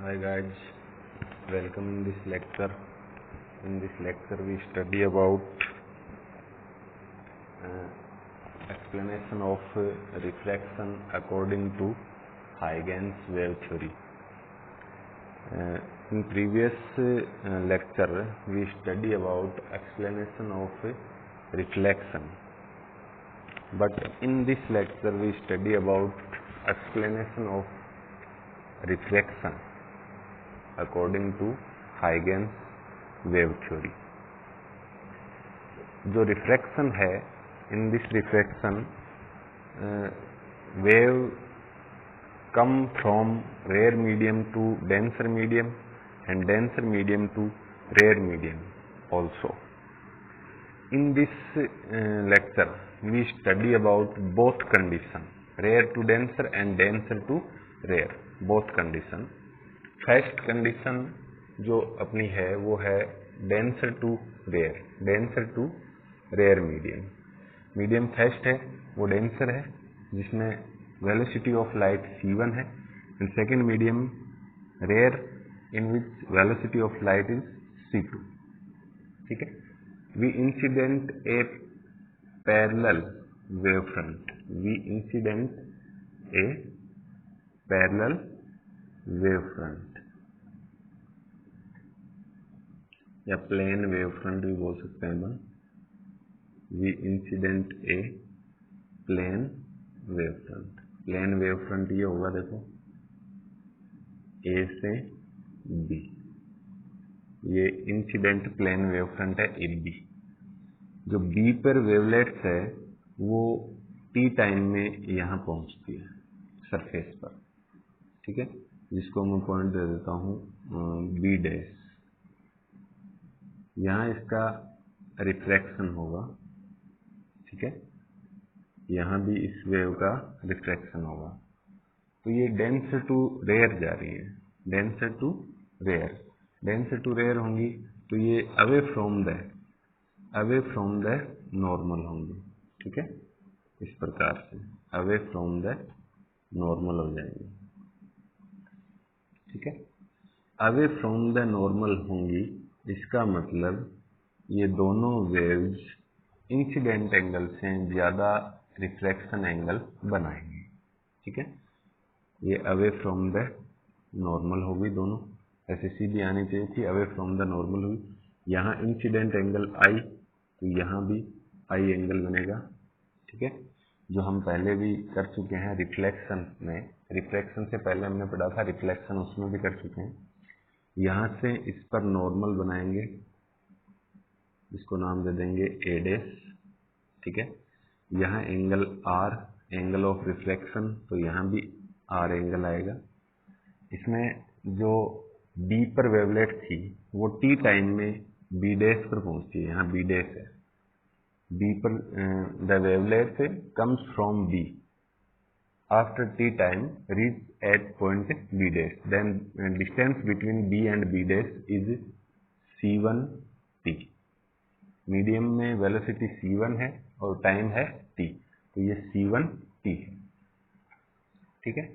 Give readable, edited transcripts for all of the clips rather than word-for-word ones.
Hi guys, welcome in this lecture. In this lecture we study about explanation of reflection according to Huygens wave theory. In previous lecture we study about explanation of reflection, but in this lecture we study about explanation of reflection according to Huygens wave theory. जो refraction है, in this refraction wave come from rare medium to denser medium and denser medium to rare medium also. In this lecture we study about both condition, rare to denser and denser to rare, both condition. First condition जो अपनी है वो है denser to rare, denser to rare medium. Medium first है वो denser है जिसमें velocity of light c1 है, and second medium rare in which velocity of light is c2. ठीक है. We incident a parallel wave front, we incident a parallel wave front या plane wave front भी बोल सकते हैं हम. We incident a plane wave front. Plane wave front ये होगा, देखो ए से बी, ये इंसिडेंट प्लेन वेव फ्रंट है ए बी. जो बी पर वेवलेट्स है वो टी टाइम में यहाँ पहुँचती है सरफेस पर. ठीक है, जिसको मैं पॉइंट दे देता हूँ बी डैश. यहाँ इसका रिफ्रैक्शन होगा. ठीक है, यहाँ भी इस वेव का रिफ्रैक्शन होगा. तो ये डेंसर टू रेयर जा रही है, denser to rare, denser to rare होंगी तो ये अवे फ्रॉम द नॉर्मल होंगी. ठीक है, इस प्रकार से अवे फ्रॉम द नॉर्मल हो जाएंगे. ठीक है, अवे फ्रॉम द नॉर्मल होंगी, इसका मतलब ये दोनों वेव्स इंसिडेंट एंगल से ज़्यादा रिफ्रैक्शन एंगल बनाएंगे. ठीक है, ये अवे फ्रॉम द नॉर्मल होगी दोनों. ऐसे सीधी आनी चाहिए थी, अवे फ्रॉम द नॉर्मल हुई. यहाँ इंसिडेंट एंगल आई तो यहाँ भी आई एंगल बनेगा. ठीक है, जो हम पहले भी कर चुके हैं रिफ्लेक्शन में. रिफ्लेक्शन से पहले हमने पढ़ा था रिफ्लेक्शन, उसमें भी कर चुके हैं. यहाँ से इस पर नॉर्मल बनाएंगे, इसको नाम दे देंगे ए डैश. ठीक है, यहाँ angle R, angle of reflection, तो यहाँ भी आर एंगल आएगा. इसमें जो बी पर वेवलेट थी वो टी टाइम में बी डैश पर पहुँचती है. यहाँ बी डैश है, बी पर the wavelet comes from B after t time reach at point b dash, then distance between b and b dash is c1t. Medium में वेलोसिटी c1 है और टाइम है t, तो ये c1t है. ठीक है,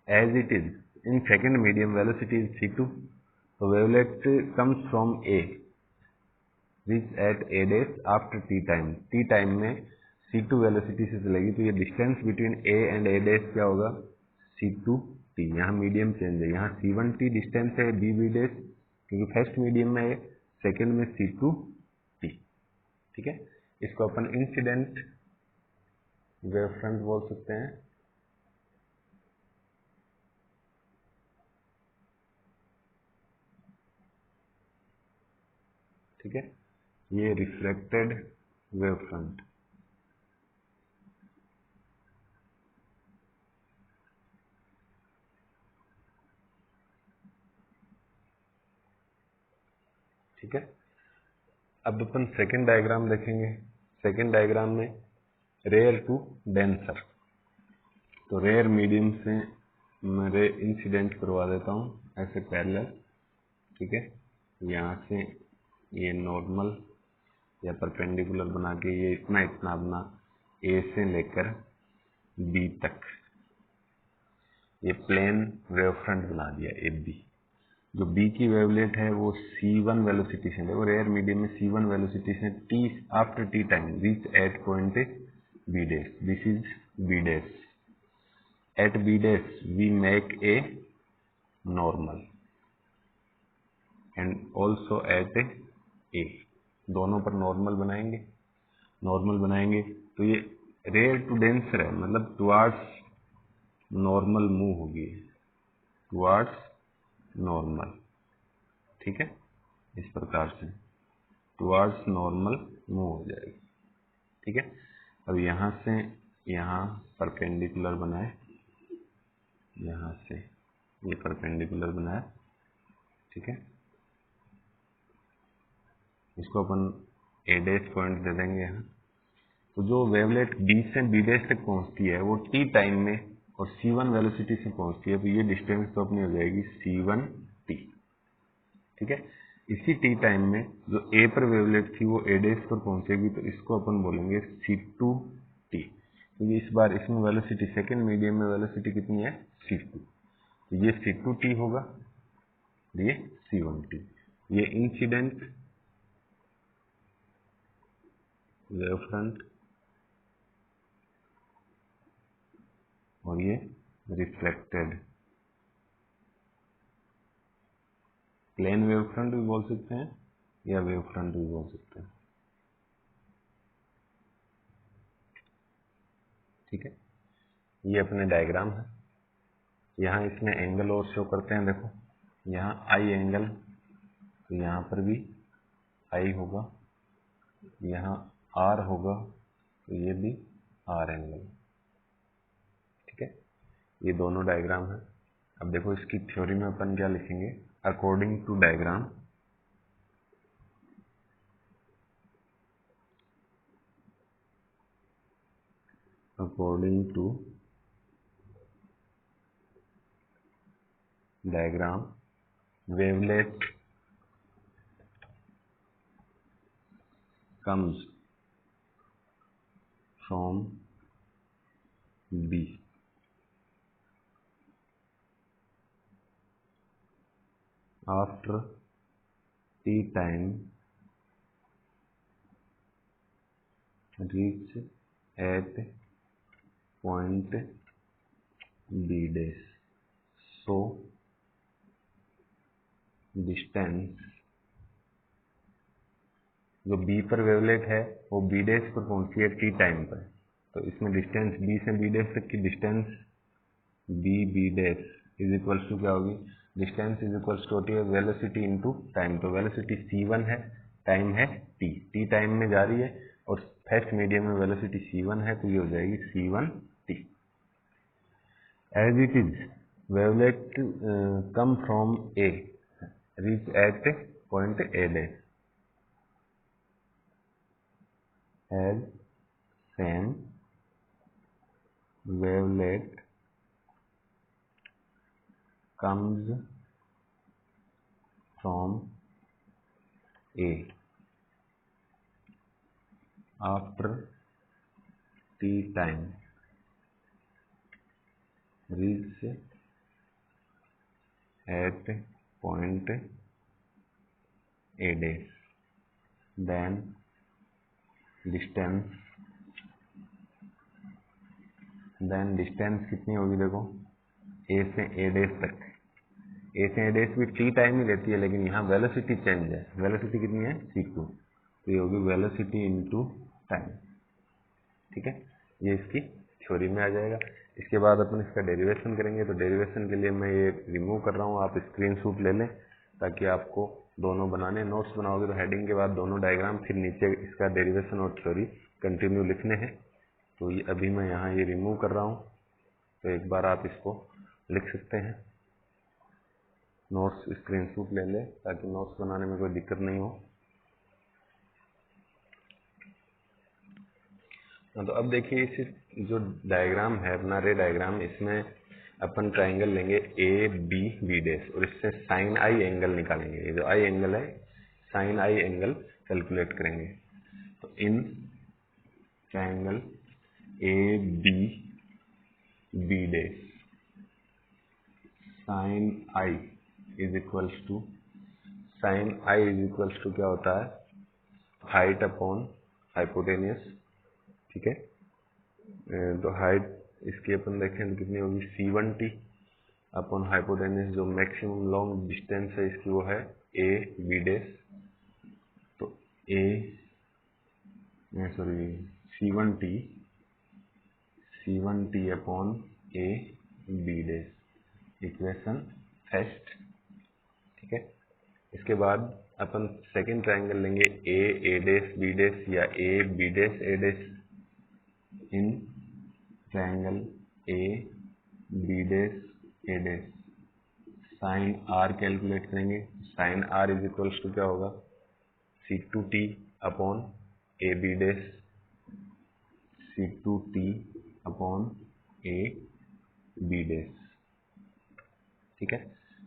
as it is in second medium velocity is c2, तो wavelet comes from a reach at a dash after t time. t time में c2 वेलोसिटी से चलेगी, तो ये distance between a and a dash क्या होगा, c2t. यहाँ medium change है, यहाँ c1t डिस्टेंस है b डैश, क्योंकि फर्स्ट मीडियम में है, सेकेंड में c2t. ठीक है, इसको अपन इंसिडेंट वेव फ्रंट बोल सकते हैं. ठीक है, ये रिफ्लेक्टेड वेव फ्रंट. ठीक है, अब अपन सेकेंड डायग्राम देखेंगे. सेकेंड डायग्राम में रेयर टू डेंसर, तो रेयर मीडियम से मैं रे इंसिडेंट करवा देता हूँ ऐसे पैरेलल. ठीक है, यहाँ से ये नॉर्मल या परपेंडिकुलर बना के ये इतना अपना ए से लेकर बी तक ये प्लेन वेव फ्रंट बना दिया ए बी। जो बी की वेवलेट है वो c1 वेलोसिटी से, देखो रेयर मीडियम में c1 वेलोसिटी से t after t time reach at point b dash, this is b dash. At b dash we make a normal and also at A, दोनों पर normal बनाएंगे तो ये rare to denser है, मतलब towards normal move होगी, towards normal, ठीक है, इस प्रकार से टुवार्ड्स नॉर्मल मूव हो जाएगी, ठीक है। अब यहाँ से यहाँ परपेंडिकुलर बनाए, यहाँ से ये परपेंडिकुलर बनाए, ठीक है। इसको अपन ए डैश पॉइंट दे देंगे यहाँ। तो जो वेवलेट बी से बी डैश तक पहुंचती है वो टी टाइम में और c1 वेलोसिटी से पहुंचती है, तो ये डिस्टेंस तो अपनी हो जाएगी c1t, ठीक है। इसी टी टाइम में जो ए पर वेवलेट थी वो ए डैश पर पहुंचेगी, तो इसको अपन बोलेंगे c2t, क्योंकि इस बार इसमें वेलोसिटी सेकेंड मीडियम में वेलोसिटी कितनी है c2, तो ये c2t होगा, ये c1t। ये इंसिडेंट वेव फ्रंट और ये रिफ्लेक्टेड प्लेन वेव फ्रंट भी बोल सकते हैं या वेव फ्रंट भी बोल सकते हैं, ठीक है। ये अपने डायग्राम है। यहाँ इसमें एंगल और शो करते हैं, देखो यहाँ आई एंगल, तो यहाँ पर भी आई होगा, यहाँ आर होगा, तो ये भी आर एंगल, ठीक है। ये दोनों डायग्राम है। अब देखो इसकी थ्योरी में अपन क्या लिखेंगे, according to diagram wavelet comes from B after t time reach at point B dash, so distance, जो B पर वेवलेट है वो B डैश पर पहुंची है t टाइम पर, तो इसमें डिस्टेंस B से B डैश तक की distance B dash is equals to क्या होगी, डिस्टेंस इज इक्वल्स टू होती है वेलोसिटी इनटू टाइम, तो वेलोसिटी c1 है, टाइम है t टाइम में जा रही है और फर्स्ट मीडियम में वेलोसिटी c1 है, तो ये हो जाएगी c1t। As it is wavelet come from A reach at point A dash, as same wavelet comes from A after t time reach at point A dash, then distance कितनी होगी, देखो A से A dash तक, A से A dash भी t time ही लेती है, लेकिन यहाँ वेलोसिटी चेंज है, वेलोसिटी कितनी है c2, तो ये होगी वेलोसिटी इनटू टाइम, ठीक है। ये इसकी थ्योरी में आ जाएगा। इसके बाद अपन इसका डेरिवेशन करेंगे, तो डेरिवेशन के लिए मैं ये रिमूव कर रहा हूँ, आप स्क्रीनशॉट ले लें ताकि आपको दोनों बनाने, नोट्स बनाओगे तो हेडिंग के बाद दोनों डायग्राम, फिर नीचे इसका डेरिवेशन और थ्योरी कंटिन्यू लिखने हैं। तो ये अभी मैं यहाँ ये रिमूव कर रहा हूँ, तो एक बार आप इसको लिख सकते हैं, नोट्स स्क्रीनशॉट ले लें ताकि नोट्स बनाने में कोई दिक्कत नहीं हो। तो अब देखिए इस जो डायग्राम है अपना रे डायग्राम, इसमें अपन ट्राइंगल लेंगे ए बी बी डैश और इससे साइन आई एंगल निकालेंगे। ये जो आई एंगल है साइन आई एंगल कैलकुलेट करेंगे। तो in triangle A B B dash sine I is equals to, sine I is equals to क्या होता है, हाइट अपॉन हाइपोटेनियस, ठीक है। तो हाइट इसकी अपन देखें तो कितनी होगी, C1t अपॉन हाइपोटेनियस, जो मैक्सिमम लॉन्ग डिस्टेंस है इसकी वो है ए बी डैश, तो C1t upon A B dash, equation first, ठीक है। इसके बाद अपन सेकंड ट्रायंगल लेंगे ए डैश बी डैश या A B dash A dash, in triangle A B dash A dash, sine r calculate करेंगे। Sine are is equals to क्या होगा, C2t upon A B dash, C2t upon A B dash, ठीक है।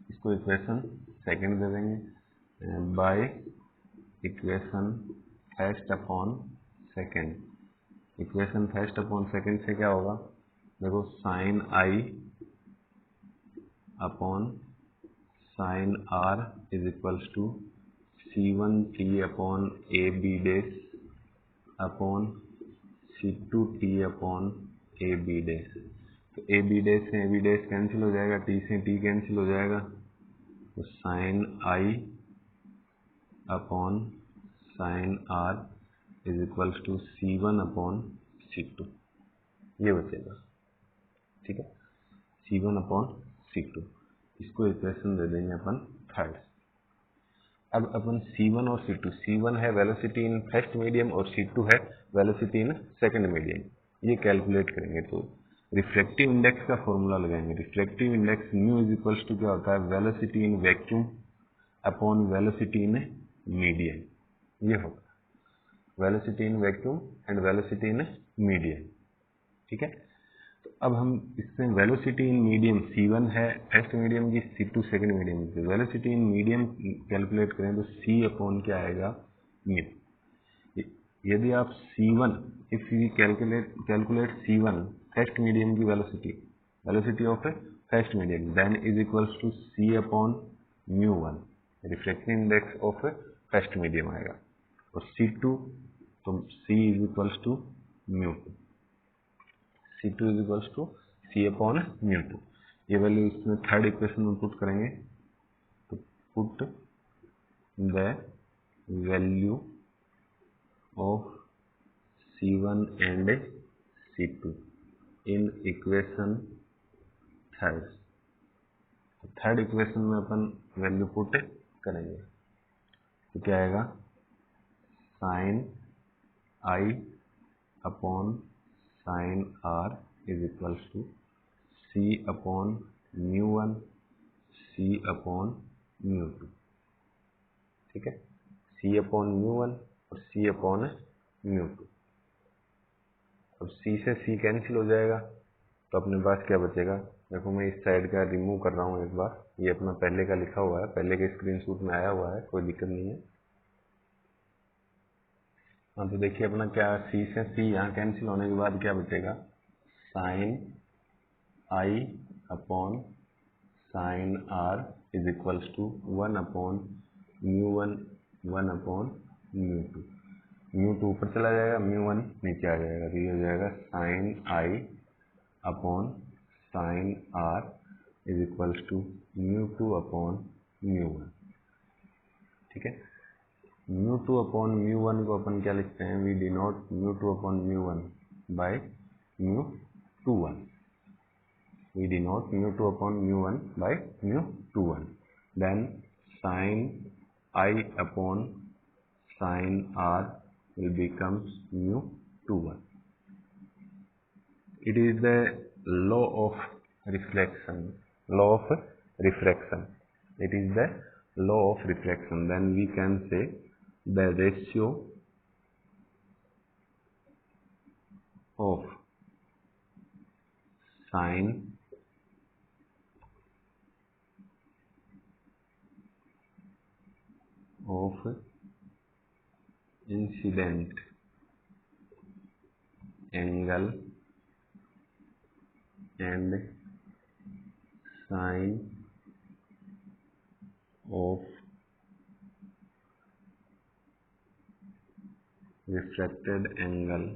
इसको equation second दे देंगे by equation first upon second. Equation first upon second से क्या होगा, देखो sine I upon sine are is equals to C1t upon A B dash upon C2t upon A B dash. तो ए बी डैश से ए B dash cancel हो जाएगा, T से T cancel हो जाएगा, तो sine I upon sine are is equals to C1 upon C2, ये बचेगा, ठीक है, C1 अपॉन C2। इसको इक्वेशन दे देंगे अपन थर्ड। अब अपन C1 और C2, C1 है वेलोसिटी इन फर्स्ट मीडियम और C2 है वेलोसिटी इन सेकंड मीडियम, ये कैलकुलेट करेंगे। तो रिफ्रैक्टिव इंडेक्स का फॉर्मूला लगाएंगे। Refractive index mu is equals to क्या होता है, velocity in vacuum upon velocity in medium, ये होगा velocity in vacuum and velocity in medium, ठीक है। तो अब हम इसमें वेलोसिटी इन मीडियम C1 है फर्स्ट मीडियम की, C2 सेकंड मीडियम की, वेलोसिटी इन मीडियम कैलकुलेट करें तो C अपॉन क्या आएगा, म्यू। यदि आप C1, if you calculate C1 first medium की velocity, velocity of first medium, then is equals to C upon μ1, refractive index of first medium आएगा, और C2 तो C is equals to μ2, C2 is equals to C upon μ2। ये value इसमें third equation में put करेंगे, तो put the value of C1 and C2 in equation third. Third equation में अपन वैल्यू पुट करेंगे, तो क्या आएगा, sine I upon sine are is equals to C upon μ1 C upon μ2, ठीक है, C अपॉन μ1 और C अपॉन μ2। अब C से C कैंसिल हो जाएगा, तो अपने पास क्या बचेगा, देखो मैं इस साइड का रिमूव कर रहा हूँ एक बार, ये अपना पहले का लिखा हुआ है, पहले के स्क्रीनशॉट में आया हुआ है, कोई दिक्कत नहीं है। हाँ तो देखिए अपना क्या, C से C यहाँ कैंसिल होने के बाद क्या बचेगा, sine I upon sine are is equals to 1 upon μ1 1 upon μ2। μ2 ऊपर चला जाएगा, μ1 नीचे आ जाएगा, तो ये हो जाएगा sine I upon sine are is equals to μ2 upon μ1, ठीक है। μ2 अपॉन μ1 को अपन क्या लिखते हैं, we denote μ2 upon μ1 by μ21, we denote μ2 upon μ1 by μ21, then sine I upon sine r will becomes μ21. It is the law of reflection. Law of refraction. It is the law of refraction. Then we can say the ratio of sine of incident angle and sine of refracted angle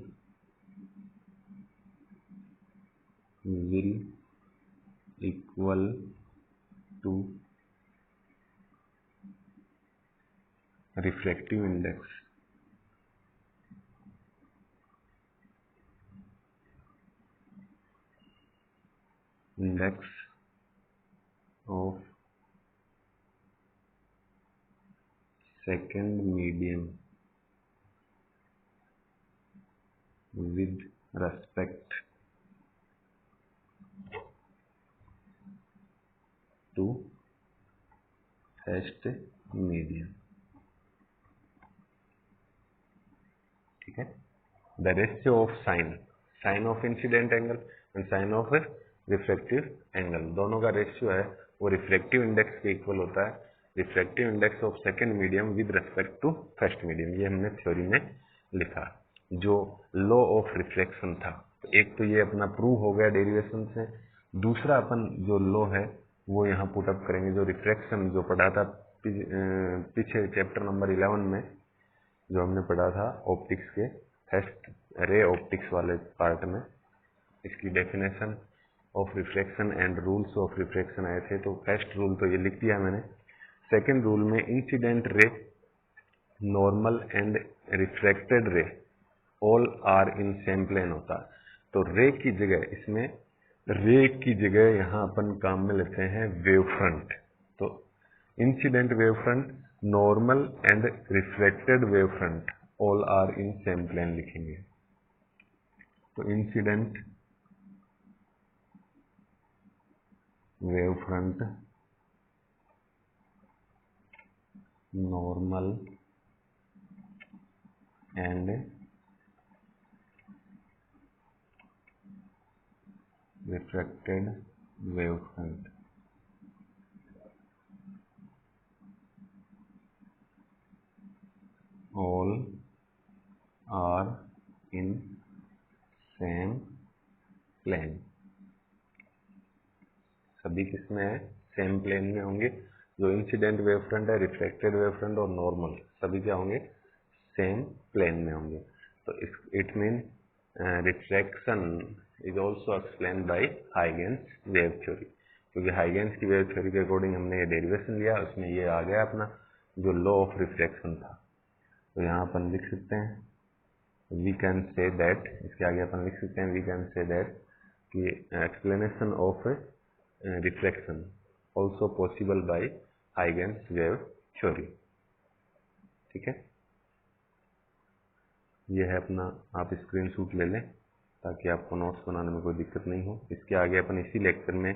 will equal to refractive index of second medium with respect to first medium. ठीक है, the ratio of sine of incident angle and sine of refractive angle, दोनों का ratio है वो refractive index के equal होता है। Refractive index of second medium with respect to first medium, ये हमने थ्योरी में लिखा जो लॉ ऑफ रिफ्लेक्शन था। एक तो ये अपना प्रूव हो गया डेरिवेशन से, दूसरा अपन जो लॉ है वो यहाँ पुटअप करेंगे, जो रिफ्लेक्शन जो पढ़ा था पीछे चैप्टर नंबर 11 में, जो हमने पढ़ा था ऑप्टिक्स के फर्स्ट रे ऑप्टिक्स वाले पार्ट में। इसकी definition of reflection and rules of reflection आए थे, तो फर्स्ट रूल तो ये लिख दिया मैंने। सेकेंड रूल में incident ray, normal and refracted ray all are in same plane होता है। तो रे की जगह इसमें, रे की जगह यहाँ अपन काम में लेते हैं वेव फ्रंट। तो incident wave front, normal and reflected wave front all are in same plane लिखेंगे। तो incident wave front, normal and refracted wave front all are in same plane. सभी किसमें है? सेम प्लेन में होंगे। जो इंसिडेंट वेव फ्रंट है, reflected wave front और नॉर्मल, सभी क्या होंगे? सेम प्लेन में होंगे। तो it mean reflection is also explain by Huygens wave theory, क्योंकि हाइगेंस की वेव थ्योरी के अकॉर्डिंग हमने ये डेरिवेशन लिया, उसमें ये आ गया अपना जो लॉ ऑफ रिफ्लेक्शन था। तो यहाँ अपन लिख सकते हैं, वी कैन से दैट, इसके आगे अपन लिख सकते हैं वी कैन से दैट कि explanation of reflection also possible by Huygens wave theory. ठीक है, ये है अपना, आप स्क्रीनशॉट ले लें ताकि आपको नोट्स बनाने में कोई दिक्कत नहीं हो। इसके आगे अपन इसी लेक्चर में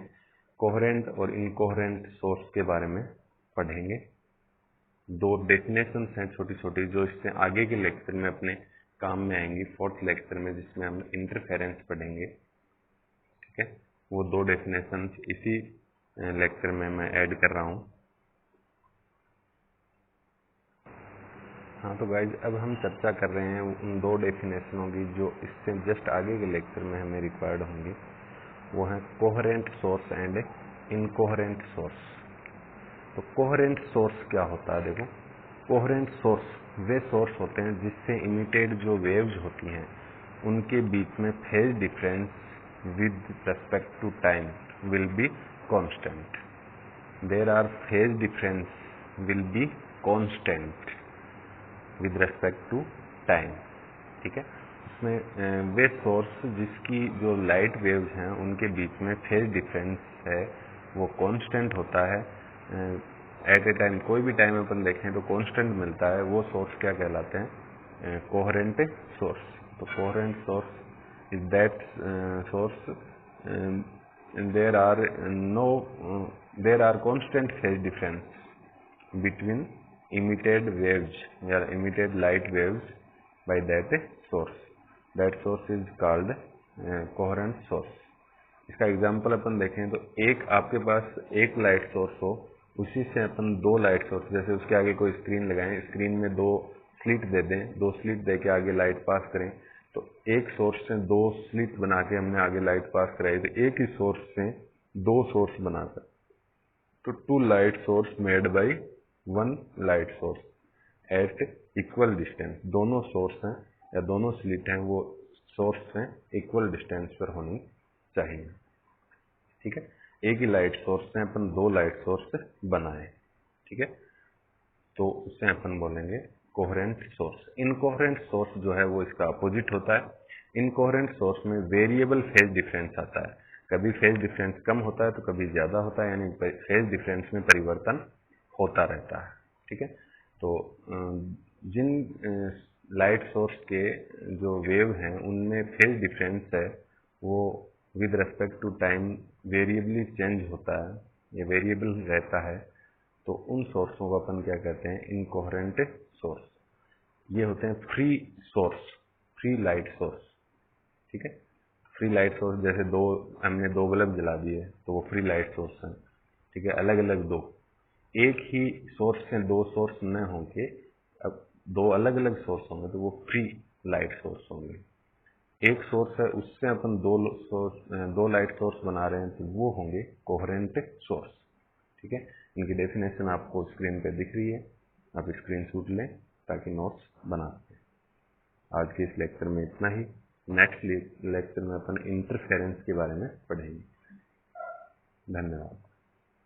कोहेरेंट और इनकोहेरेंट सोर्स के बारे में पढ़ेंगे। दो डेफिनेशंस हैं छोटी छोटी, जो इससे आगे के लेक्चर में अपने काम में आएंगी, फोर्थ लेक्चर में, जिसमें हम इंटरफेरेंस पढ़ेंगे। ठीक है, वो दो डेफिनेशंस इसी लेक्चर में मैं ऐड कर रहा हूँ। हाँ, तो गाइज अब हम चर्चा कर रहे हैं उन दो डेफिनेशनों की जो इससे जस्ट आगे के लेक्चर में हमें रिक्वायर्ड होंगी। वो है coherent source and incoherent source. तो कोहेरेंट सोर्स क्या होता है? देखो, कोहेरेंट सोर्स वे सोर्स होते हैं जिससे इमिटेड जो वेव्स होती हैं उनके बीच में phase difference with respect to time will be constant. There are phase difference will be constant with respect to time. ठीक है, उसमें वे सोर्स जिसकी जो लाइट वेव्स हैं उनके बीच में फेज डिफरेंस है वो कांस्टेंट होता है। एट ए टाइम, कोई भी टाइम अपन देखें तो कांस्टेंट मिलता है, वो सोर्स क्या कहलाते हैं? Coherent source. तो coherent source is that source there are constant phase difference between emitted waves या emitted light waves by that source. That source is called coherent source. इसका एग्जांपल अपन देखें तो एक आपके पास एक लाइट सोर्स हो, उसी से अपन दो लाइट सोर्स, जैसे उसके आगे कोई स्क्रीन लगाएं, स्क्रीन में दो स्लिट दे दें, दो स्लिट दे के आगे लाइट पास करें, तो एक सोर्स से दो स्लिट बना के हमने आगे लाइट पास कराई, तो एक ही सोर्स से दो सोर्स बनाकर, तो two light source made by one light source at equal distance. दोनों सोर्स हैं या दोनों स्लिट हैं वो सोर्स से इक्वल डिस्टेंस पर होनी चाहिए। ठीक है, एक ही लाइट सोर्स से अपन दो लाइट सोर्स बनाए। ठीक है, तो उसे अपन बोलेंगे कोहेरेंट सोर्स। इनकोहेरेंट सोर्स जो है वो इसका अपोजिट होता है। इनकोहेरेंट सोर्स में वेरिएबल फेज डिफरेंस आता है। कभी फेज डिफरेंस कम होता है तो कभी ज्यादा होता है, यानी फेज डिफरेंस में परिवर्तन होता रहता है। ठीक है, तो जिन लाइट सोर्स के जो वेव हैं उनमें फेज डिफरेंस है वो with respect to time variably change होता है, ये वेरिएबल रहता है, तो उन सोर्सों को अपन क्या कहते हैं, इनकोहेरेंट सोर्स। ये होते हैं free source, free light source. ठीक है, फ्री लाइट सोर्स जैसे हमने दो बल्ब जला दिए तो वो फ्री लाइट सोर्स हैं। ठीक है, अलग अलग दो, एक ही सोर्स से दो सोर्स न होंगे, अब दो अलग अलग सोर्स होंगे तो वो फ्री लाइट सोर्स होंगे। एक सोर्स है उससे अपन दो लाइट सोर्स बना रहे हैं तो वो होंगे कोहेरेंट सोर्स। ठीक है, इनकी डेफिनेशन आपको स्क्रीन पे दिख रही है, आप स्क्रीनशॉट लें ताकि नोट्स बना सकें। आज के इस लेक्चर में इतना ही। नेक्स्ट लेक्चर में अपन इंटरफेरेंस के बारे में पढ़ेंगे। धन्यवाद।